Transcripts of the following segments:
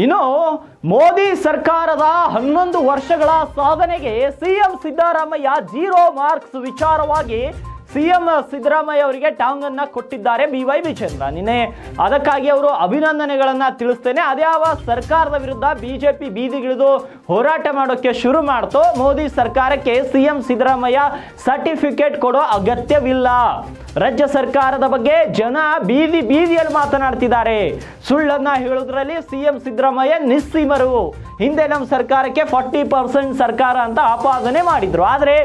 ಇನ್ನು ಮೋದಿ ಸರ್ಕಾರದ 11 ವರ್ಷಗಳ ಸಾಧನೆಗೆ ಸಿಎಂ ಸಿದ್ದರಾಮಯ್ಯ 0 ಮಾರ್ಕ್ಸ್ ವಿಚಾರವಾಗಿ ಸಿಎಂ ಸಿದ್ದರಾಮಯ್ಯ ಅವರಿಗೆ ಟಾಂಗ್ ಅನ್ನ ಕೊಟ್ಟಿದ್ದಾರೆ BY ವಿಜೇಂದ್ರ. ನಿನ್ನೆ ಅದಕ್ಕಾಗಿ ಅವರು ಅಭಿನಂದನೆಗಳನ್ನ ತಿಳಿಸ್ತೇನೆ. ಅದ್ಯಾವ ಸರ್ಕಾರದ ವಿರುದ್ಧ ಬಿಜೆಪಿ ಬೀದಿಗಿಳಿದು ಹೋರಾಟ ಮಾಡೋಕೆ ಶುರು ಮಾಡ್ತೋ, ಮೋದಿ ಸರ್ಕಾರಕ್ಕೆ ಸಿಎಂ ಸಿದ್ದರಾಮಯ್ಯ ಸರ್ಟಿಫಿಕೇಟ್ ಕೊಡೋ ಅಗತ್ಯವಿಲ್ಲ. ರಾಜ್ಯ ಸರ್ಕಾರದ ಬಗ್ಗೆ ಜನ ಬೀದಿಯಲ್ಲಿ ಮಾತನಾಡ್ತಿದ್ದಾರೆ. ಸುಳ್ಳನ್ನ ಹೇಳೋದ್ರಲ್ಲಿ ಸಿಎಂ ಸಿದ್ದರಾಮಯ್ಯ ನಿಸ್ಸೀಮರು. ಹಿಂದೆ ನಮ್ಮ ಸರ್ಕಾರಕ್ಕೆ 40% ಸರ್ಕಾರ ಅಂತ ಆಪಾದನೆ ಮಾಡಿದ್ರು. ಆದರೆ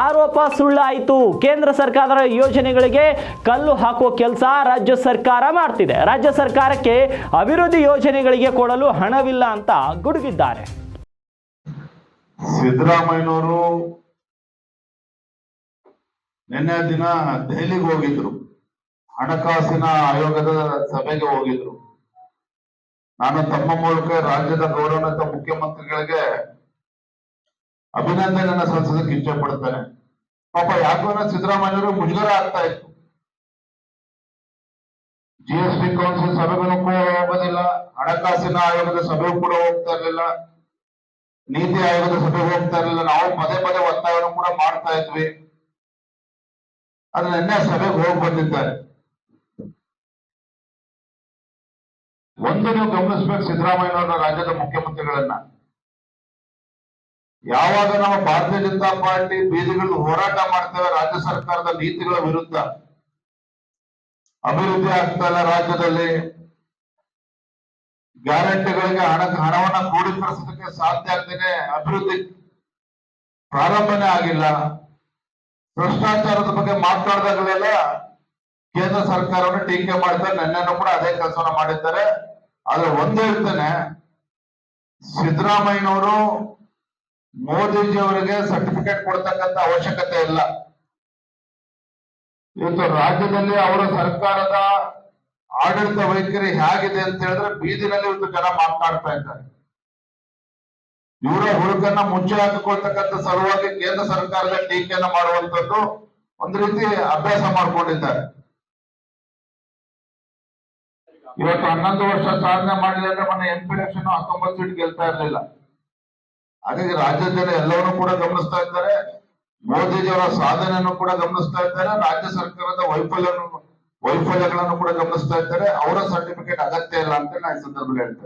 ಆರೋಪ ಸುಳ್ಳಾಯಿತು. ಕೇಂದ್ರ ಸರ್ಕಾರದ ಯೋಜನೆಗಳಿಗೆ ಕಲ್ಲು ಹಾಕುವ ಕೆಲಸ ರಾಜ್ಯ ಸರ್ಕಾರ ಮಾಡ್ತಿದೆ. ರಾಜ್ಯ ಸರ್ಕಾರಕ್ಕೆ ಅಭಿವೃದ್ಧಿ ಯೋಜನೆಗಳಿಗೆ ಕೊಡಲು ಹಣವಿಲ್ಲ ಅಂತ ಗುಡುಗಿದ್ದಾರೆ. ಸಿದ್ದರಾಮಯ್ಯನವರು ನಿನ್ನೆ ದಿನ ದೆಹಲಿಗೆ ಹೋಗಿದ್ರು, ಹಣಕಾಸಿನ ಆಯೋಗದ ಸಭೆಗೆ ಹೋಗಿದ್ರು. ನಾನು ತಮ್ಮ ಮೂಲಕ ರಾಜ್ಯದ ಗೌರವಾನ್ವಿತ ಮುಖ್ಯಮಂತ್ರಿಗಳಿಗೆ ಅಭಿನಂದನೆಯನ್ನ ಸಲ್ಲಿಸೋದಕ್ಕೆ ಇಚ್ಛೆ ಪಡ್ತೇನೆ. ಪಾಪ ಯಾಕೋ ಸಿದ್ದರಾಮಯ್ಯವರು ಮುಜುಗರ ಆಗ್ತಾ ಇತ್ತು. GST ಕೌನ್ಸಿಲ್ ಸಭೆಗೂ ಕೂಡ ಹೋಗೋದಿಲ್ಲ, ಹಣಕಾಸಿನ ಆಯೋಗದ ಸಭೆಗೂ ಕೂಡ ಹೋಗ್ತಾ ಇರ್ಲಿಲ್ಲ, ನೀತಿ ಆಯೋಗದ ಸಭೆಗೆ ಹೋಗ್ತಾ ಇರ್ಲಿಲ್ಲ. ನಾವು ಪದೇ ಪದೇ ಒತ್ತಾಯವನ್ನು ಕೂಡ ಮಾಡ್ತಾ ಇದ್ವಿ. ಆದ್ರೆ ನಿನ್ನೆ ಸಭೆಗೆ ಹೋಗಿ ಬಂದಿದ್ದಾರೆ. ಒಂದು ನೀವು ಗಮನಿಸ್ಬೇಕು, ಸಿದ್ದರಾಮಯ್ಯನವರ ರಾಜ್ಯದ ಮುಖ್ಯಮಂತ್ರಿಗಳನ್ನ, ಯಾವಾಗ ನಮ್ಮ ಭಾರತೀಯ ಜನತಾ ಪಾರ್ಟಿ ಬೀದಿಗಳು ಹೋರಾಟ ಮಾಡ್ತೇವೆ ರಾಜ್ಯ ಸರ್ಕಾರದ ನೀತಿಗಳ ವಿರುದ್ಧ, ಅಭಿವೃದ್ಧಿ ಆಗ್ತಾ ಇಲ್ಲ ರಾಜ್ಯದಲ್ಲಿ, ಗ್ಯಾರಂಟಿಗಳಿಗೆ ಹಣವನ್ನ ಕ್ರೋಢೀಕರಿಸೋದಕ್ಕೆ ಸಾಧ್ಯ ಆಗ್ತೇನೆ, ಅಭಿವೃದ್ಧಿ ಪ್ರಾರಂಭನೇ ಆಗಿಲ್ಲ, ಭ್ರಷ್ಟಾಚಾರದ ಬಗ್ಗೆ ಮಾತನಾಡಿದಾಗಲೆಲ್ಲ ಕೇಂದ್ರ ಸರ್ಕಾರವನ್ನು ಟೀಕೆ ಮಾಡ್ತಾರೆ. ನಿನ್ನೆನೂ ಕೂಡ ಅದೇ ಕೆಲಸವನ್ನ ಮಾಡಿದ್ದಾರೆ. ಆದ್ರೆ ಒಂದು ಹೇಳ್ತೇನೆ, ಸಿದ್ದರಾಮಯ್ಯನವರು ಮೋದಿಜಿ ಅವರಿಗೆ ಸರ್ಟಿಫಿಕೇಟ್ ಕೊಡ್ತಕ್ಕಂತ ಅವಶ್ಯಕತೆ ಇಲ್ಲ. ಇವತ್ತು ರಾಜ್ಯದಲ್ಲಿ ಅವರ ಸರ್ಕಾರದ ಆಡಳಿತ ವೈಖರಿ ಹೇಗಿದೆ ಅಂತ ಹೇಳಿದ್ರೆ ಬೀದಿನಲ್ಲಿ ಇವತ್ತು ಜನ ಮಾತನಾಡ್ತಾ ಇದ್ದಾರೆ. ಇವರ ಹುಡುಗನ್ನ ಮುಚ್ಚಿ ಹಾಕಿಕೊಳ್ತಕ್ಕಂಥ ಸಲುವಾಗಿ ಕೇಂದ್ರ ಸರ್ಕಾರದ ಟೀಕೆಯನ್ನ ಮಾಡುವಂತದ್ದು ಒಂದು ರೀತಿ ಅಭ್ಯಾಸ ಮಾಡ್ಕೊಂಡಿದ್ದಾರೆ. ಇವತ್ತು 11 ವರ್ಷ ಸಾಧನೆ ಮಾಡಿದ್ರೆ ಮೊನ್ನೆ MP ಎಲೆಕ್ಷನ್ 19 ಸೀಟ್ ಗೆಲ್ತಾ ಇರಲಿಲ್ಲ. ಹಾಗಾಗಿ ರಾಜ್ಯದ ಜನ ಎಲ್ಲವನ್ನೂ ಕೂಡ ಗಮನಿಸ್ತಾ ಇದ್ದಾರೆ, ಮೋದಿಜಿಯವರ ಸಾಧನೆಯನ್ನು ಕೂಡ ಗಮನಿಸ್ತಾ ಇದ್ದಾರೆ, ರಾಜ್ಯ ಸರ್ಕಾರದ ವೈಫಲ್ಯಗಳನ್ನು ಕೂಡ ಗಮನಿಸ್ತಾ ಇದ್ದಾರೆ. ಅವರ ಸರ್ಟಿಫಿಕೇಟ್ ಅಗತ್ಯ ಇಲ್ಲ ಅಂತ ನಾನು ಈ ಸಂದರ್ಭದಲ್ಲಿ ಹೇಳ್ತೇನೆ.